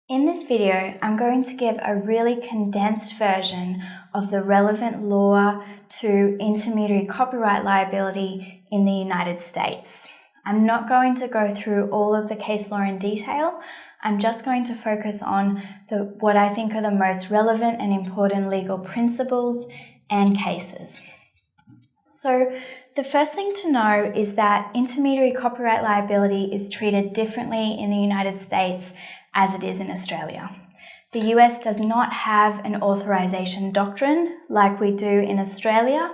In this video, I'm going to give a really condensed version of the relevant law to intermediary copyright liability in the United States. I'm not going to go through all of the case law in detail. I'm just going to focus on what I think are the most relevant and important legal principles and cases. So, the first thing to know is that intermediary copyright liability is treated differently in the United States as it is in Australia. The US does not have an authorisation doctrine like we do in Australia.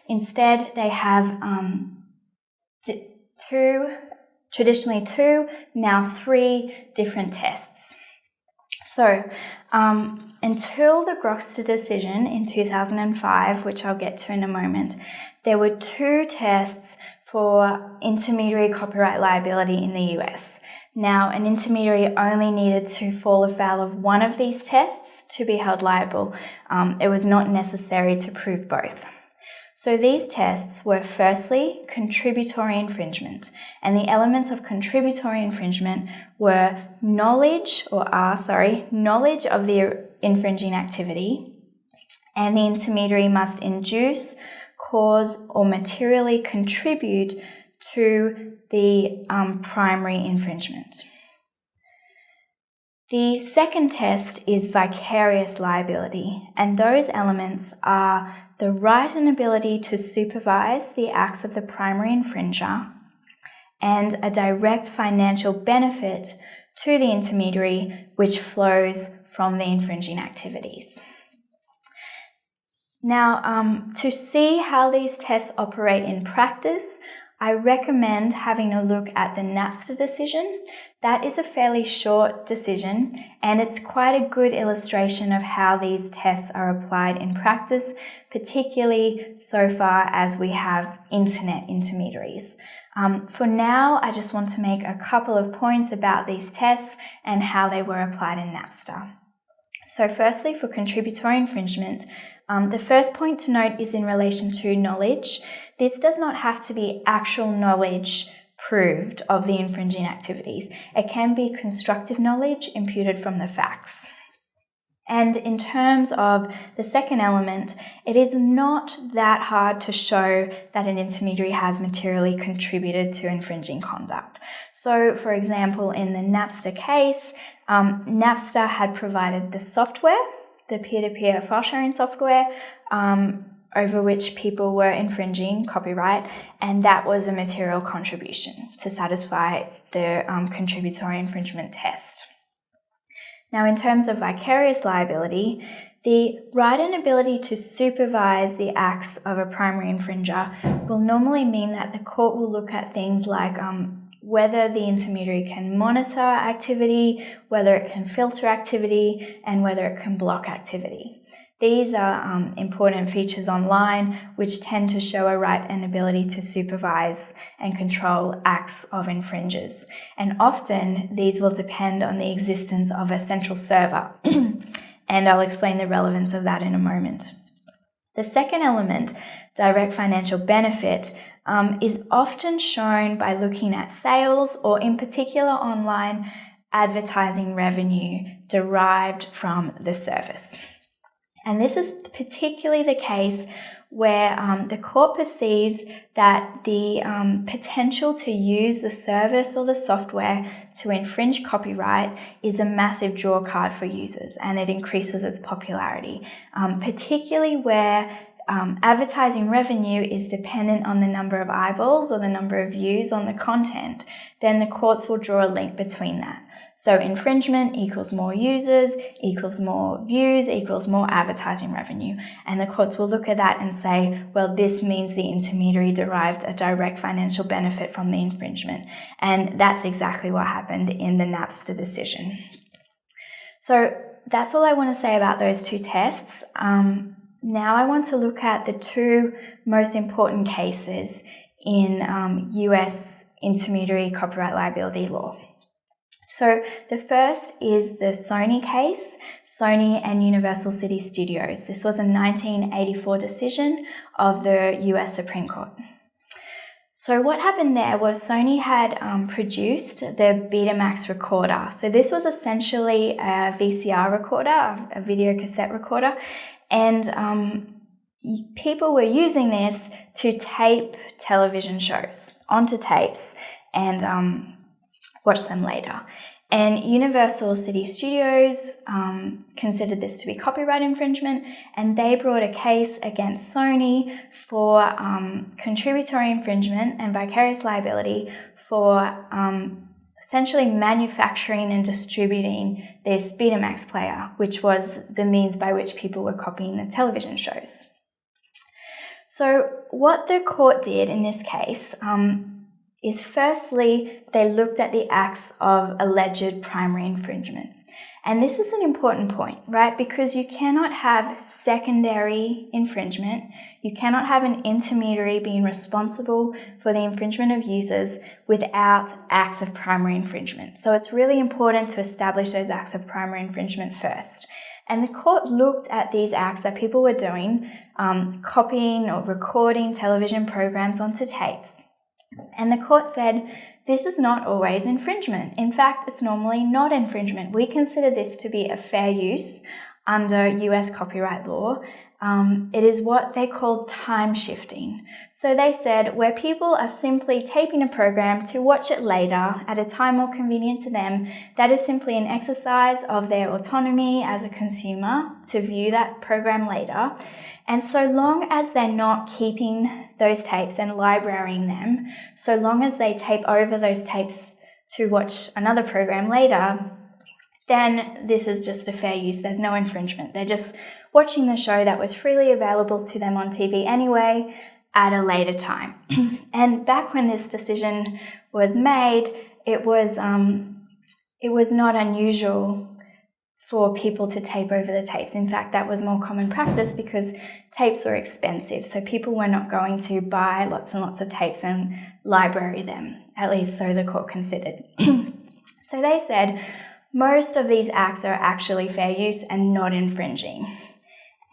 Instead, they have traditionally two, now three different tests. So, until the Gloucester decision in 2005, which I'll get to in a moment, there were two tests for intermediary copyright liability in the US. Now, an intermediary only needed to fall afoul of one of these tests to be held liable. It was not necessary to prove both. So these tests were firstly contributory infringement, and the elements of contributory infringement were knowledge of the infringing activity, and the intermediary must induce, cause, or materially contribute to the primary infringement. The second test is vicarious liability, and those elements are the right and ability to supervise the acts of the primary infringer and a direct financial benefit to the intermediary which flows from the infringing activities. Now, to see how these tests operate in practice, I recommend having a look at the Napster decision. That is a fairly short decision, and it's quite a good illustration of how these tests are applied in practice, particularly so far as we have internet intermediaries. For now, I just want to make a couple of points about these tests and how they were applied in Napster. So firstly, for contributory infringement, the first point to note is in relation to knowledge. This does not have to be actual knowledge proved of the infringing activities. It can be constructive knowledge imputed from the facts. And in terms of the second element, it is not that hard to show that an intermediary has materially contributed to infringing conduct. So, for example, in the Napster case, Napster had provided the software, the peer-to-peer file sharing software, over which people were infringing copyright, and that was a material contribution to satisfy the contributory infringement test. Now, in terms of vicarious liability, the right and ability to supervise the acts of a primary infringer will normally mean that the court will look at things like whether the intermediary can monitor activity, whether it can filter activity, and whether it can block activity. These are important features online which tend to show a right and ability to supervise and control acts of infringers. And often these will depend on the existence of a central server. And I'll explain the relevance of that in a moment. The second element, direct financial benefit, is often shown by looking at sales or in particular online advertising revenue derived from the service. And this is particularly the case where the court perceives that the potential to use the service or the software to infringe copyright is a massive draw card for users, and it increases its popularity, particularly where advertising revenue is dependent on the number of eyeballs or the number of views on the content. Then the courts will draw a link between that. So infringement equals more users, equals more views, equals more advertising revenue. And the courts will look at that and say, well, this means the intermediary derived a direct financial benefit from the infringement. And that's exactly what happened in the Napster decision. So that's all I want to say about those two tests. Now I want to look at the two most important cases in US intermediary copyright liability law. So the first is the Sony case, Sony and Universal City Studios. This was a 1984 decision of the US Supreme Court. So what happened there was Sony had produced the Betamax recorder. So this was essentially a VCR recorder, a video cassette recorder, and people were using this to tape television shows onto tapes and watch them later. And Universal City Studios considered this to be copyright infringement, and they brought a case against Sony for contributory infringement and vicarious liability for essentially manufacturing and distributing this Betamax player, which was the means by which people were copying the television shows. So what the court did in this case is firstly, they looked at the acts of alleged primary infringement. And this is an important point, right? Because you cannot have secondary infringement. You cannot have an intermediary being responsible for the infringement of users without acts of primary infringement. So it's really important to establish those acts of primary infringement first. And the court looked at these acts that people were doing, copying or recording television programs onto tapes. And the court said, this is not always infringement. In fact, it's normally not infringement. We consider this to be a fair use under US copyright law. It is what they call time shifting. So they said where people are simply taping a program to watch it later at a time more convenient to them, that is simply an exercise of their autonomy as a consumer to view that program later. And so long as they're not keeping those tapes and librarying them, so long as they tape over those tapes to watch another program later, then this is just a fair use. There's no infringement. They're just watching the show that was freely available to them on TV anyway at a later time. And back when this decision was made, it was not unusual for people to tape over the tapes. In fact, that was more common practice because tapes were expensive. So people were not going to buy lots and lots of tapes and library them, at least so the court considered. So they said most of these acts are actually fair use and not infringing.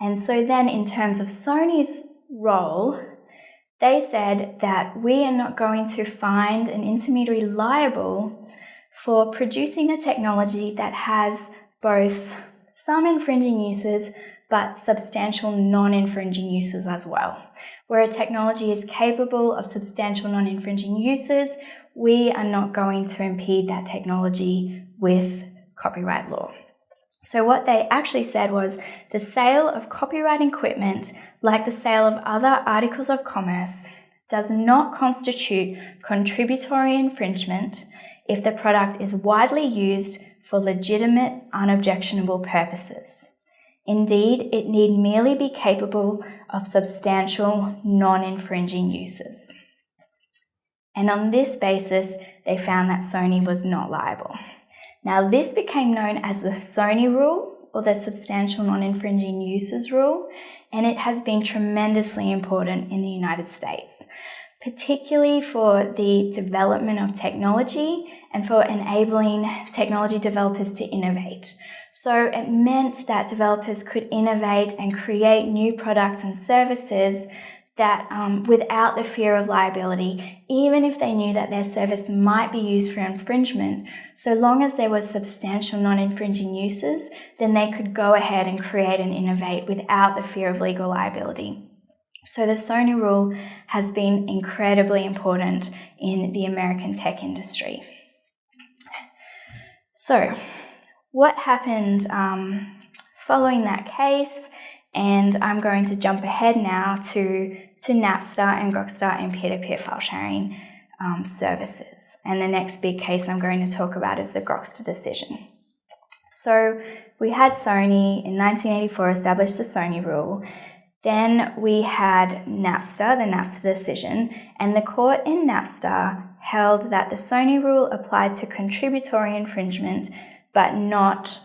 And so then in terms of Sony's role, they said that we are not going to find an intermediary liable for producing a technology that has both some infringing uses but substantial non-infringing uses as well. Where a technology is capable of substantial non-infringing uses, we are not going to impede that technology with copyright law. So what they actually said was the sale of copyright equipment, like the sale of other articles of commerce, does not constitute contributory infringement if the product is widely used for legitimate, unobjectionable purposes. Indeed, it need merely be capable of substantial non-infringing uses. And on this basis, they found that Sony was not liable. Now, this became known as the Sony rule, or the substantial non-infringing uses rule, and it has been tremendously important in the United States, particularly for the development of technology and for enabling technology developers to innovate. So it meant that developers could innovate and create new products and services that without the fear of liability, even if they knew that their service might be used for infringement, so long as there was substantial non-infringing uses, then they could go ahead and create and innovate without the fear of legal liability. So the Sony rule has been incredibly important in the American tech industry. So what happened following that case? And I'm going to jump ahead now to Napster and Gloucester and peer-to-peer file sharing services. And the next big case I'm going to talk about is the Gloucester decision. So we had Sony in 1984 establish the Sony rule. Then we had Napster, the Napster decision, and the court in Napster held that the Sony rule applied to contributory infringement, but not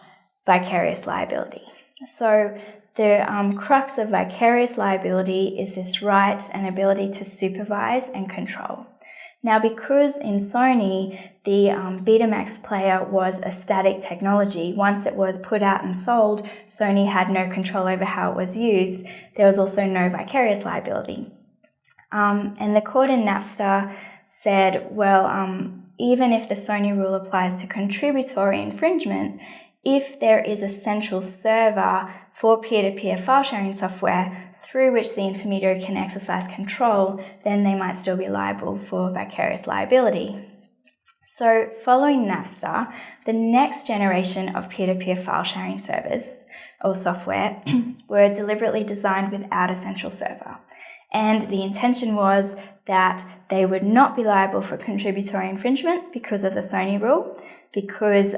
vicarious liability. So the crux of vicarious liability is this right and ability to supervise and control. Now, because in Sony, the Betamax player was a static technology, once it was put out and sold, Sony had no control over how it was used. There was also no vicarious liability. And the court in Napster said, well, even if the Sony rule applies to contributory infringement, if there is a central server for peer-to-peer file sharing software through which the intermediary can exercise control, then they might still be liable for vicarious liability. So following Napster, the next generation of peer-to-peer file sharing servers or software were deliberately designed without a central server. And the intention was that they would not be liable for contributory infringement because of the Sony rule, because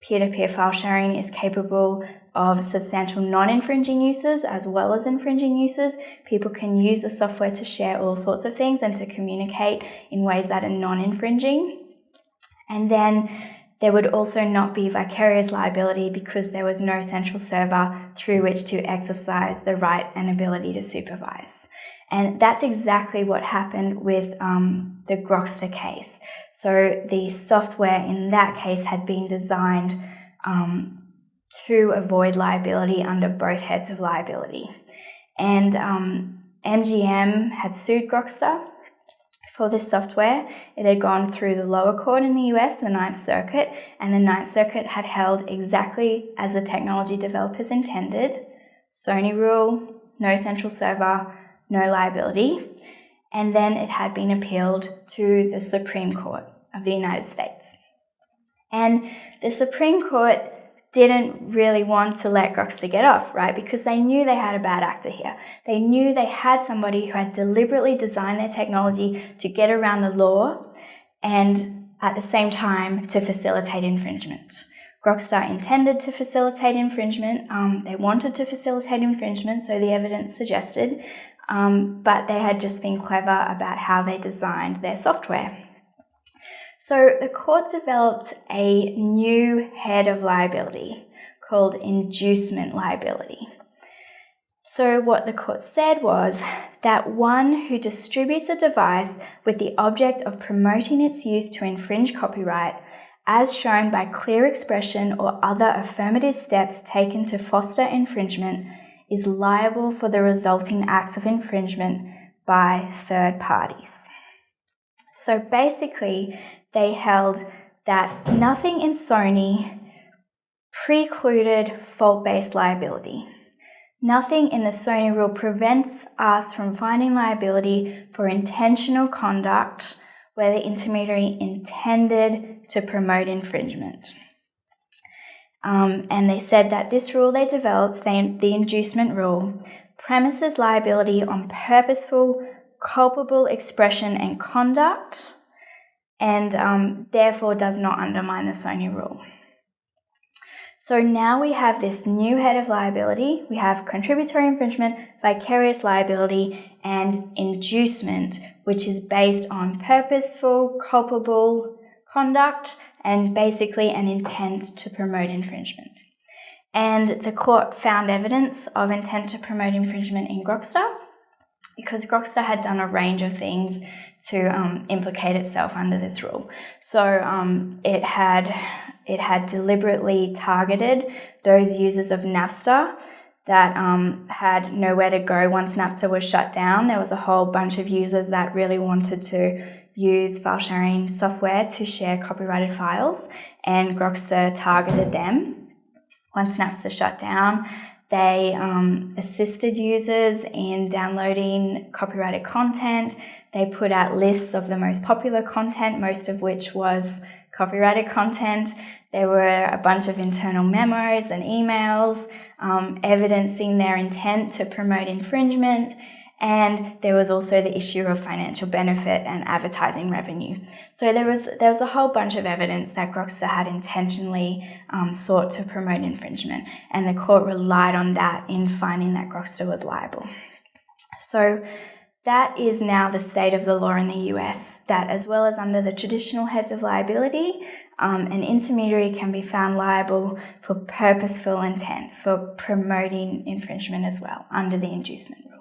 peer-to-peer file sharing is capable of substantial non-infringing uses as well as infringing uses. People can use the software to share all sorts of things and to communicate in ways that are non-infringing. And then there would also not be vicarious liability because there was no central server through which to exercise the right and ability to supervise. And that's exactly what happened with the Gloucester case. So the software in that case had been designed to avoid liability under both heads of liability. And MGM had sued Gloucester for this software. It had gone through the lower court in the US, the Ninth Circuit, and the Ninth Circuit had held exactly as the technology developers intended. Sony rule, no central server, no liability. And then it had been appealed to the Supreme Court of the United States. And the Supreme Court didn't really want to let Gloucester get off, right? Because they knew they had a bad actor here. They knew they had somebody who had deliberately designed their technology to get around the law and at the same time to facilitate infringement. Gloucester intended to facilitate infringement. They wanted to facilitate infringement, so the evidence suggested, but they had just been clever about how they designed their software. So the court developed a new head of liability called inducement liability. So what the court said was that one who distributes a device with the object of promoting its use to infringe copyright, as shown by clear expression or other affirmative steps taken to foster infringement, is liable for the resulting acts of infringement by third parties. So basically, they held that nothing in Sony precluded fault-based liability. Nothing in the Sony rule prevents us from finding liability for intentional conduct where the intermediary intended to promote infringement. And they said that this rule they developed, the inducement rule, premises liability on purposeful, culpable expression and conduct, and therefore does not undermine the Sony rule. So now we have this new head of liability. We have contributory infringement, vicarious liability, and inducement, which is based on purposeful, culpable conduct and basically an intent to promote infringement. And the court found evidence of intent to promote infringement in Gloucester because Gloucester had done a range of things to implicate itself under this rule. So it had deliberately targeted those users of Napster that had nowhere to go once Napster was shut down. There was a whole bunch of users that really wanted to use file sharing software to share copyrighted files, and Gloucester targeted them. Once Napster shut down, they assisted users in downloading copyrighted content. They put out lists of the most popular content, most of which was copyrighted content. There were a bunch of internal memos and emails evidencing their intent to promote infringement. And there was also the issue of financial benefit and advertising revenue. So there was a whole bunch of evidence that Gloucester had intentionally sought to promote infringement, and the court relied on that in finding that Gloucester was liable. So that is now the state of the law in the US, that as well as under the traditional heads of liability, an intermediary can be found liable for purposeful intent, for promoting infringement as well, under the inducement rule.